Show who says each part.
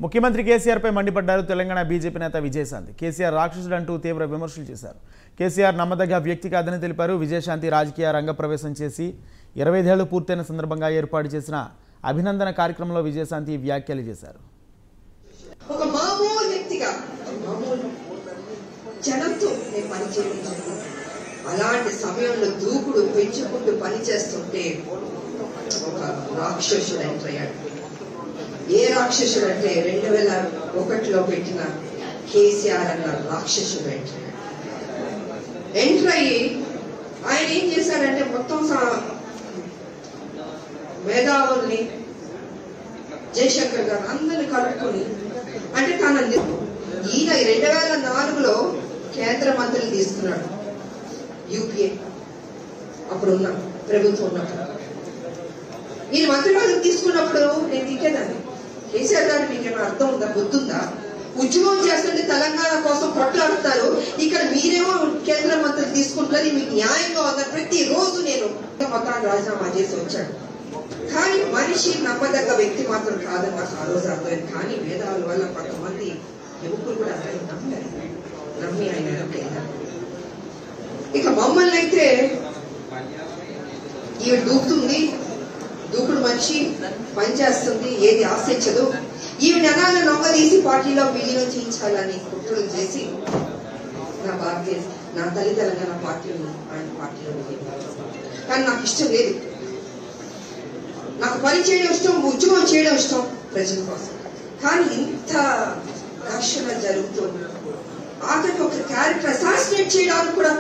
Speaker 1: ముఖ్యమంత్రి కేసీఆర్ పై మండిపడ్డారు తెలంగాణ బీజేపీ నేత విజయశాంతి. కేసీఆర్ రాక్షసుడంటూ తీవ్ర విమర్శలు చేశారు. కేసీఆర్ నమ్మదగ్గ వ్యక్తి కాదని తెలిపారు. విజయశాంతి రాజకీయ రంగ ప్రవేశం చేసి 25 ఏళ్లు పూర్తయిన సందర్భంగా ఏర్పాటు చేసిన అభినందన కార్యక్రమంలో విజయశాంతి వ్యాఖ్యలు చేశారు.
Speaker 2: ఒక మామూలు వ్యక్తిగా జనంతో పనిచేయడం అలాంటి సమయంలో దూకుడు పెంచుకుంటూ పనిచేస్తుంటే ఒక రాక్షసుడు ఎంటర్ అయ్యాడు. ఏ రాక్షసుడు అంటే 2001లో పెట్టిన కేసీఆర్ అన్న రాక్షసుడు ఎంటర్ అయ్యి ఆయన ఏం చేశాడంటే మొత్తం మేధావుల్ని జయశంకర్ గారు అందరిని కలుపుకొని అంటే తన ఈయన 2004లో కేంద్ర మంత్రిని తీసుకున్నాడు. యూపీఏ అప్పుడున్న ప్రభుత్వం ఉన్నప్పుడు ఈయన మంత్రివర్గం తీసుకున్నప్పుడు నేను తిట్టేదాన్ని, కేసీఆర్ గారు మీకేమైనా అర్థం ఉందా, బుద్ధుందా? ఉద్యమం చేస్తుంటే తెలంగాణ కోసం కొట్లాడుతారు, ఇక్కడ మీరేమో కేంద్ర మంత్రి తీసుకుంటారు, మీకు న్యాయంగా ఉందా? ప్రతిరోజు నేను మొత్తాన్ని రాజీనామా చేసి వచ్చాడు. కానీ మనిషి నమ్మదగ్గ వ్యక్తి మాత్రం కాదని నాకు ఆ రోజు అర్థమైంది. కానీ వేదాల వల్ల కొంతమంది యువకులు కూడా నమ్మి ఆయన వెళ్ళారు. ఇక మమ్మల్ని అయితే ఈవిడ దూకుతుంది, దూకుడు మనిషి పనిచేస్తుంది, ఏది ఆశించదు, ఈవిడ జనాలను నమ్మదీసి పార్టీలో విలీనం చేయించాలని కుట్రలు చేసి నా తల్లి తెలంగాణ పార్టీని ఆయన పార్టీలో కానీ నాకు ఇష్టం లేదు. నాకు పని చేయడం ఇష్టం, ఉద్యమం చేయడం ఇష్టం ప్రజల కోసం. కానీ ఇంత ఘర్షణ జరుగుతుంది, ఆఖరికి ఒక క్యారెక్టర్ అసాసినేట్ చేయడానికి కూడా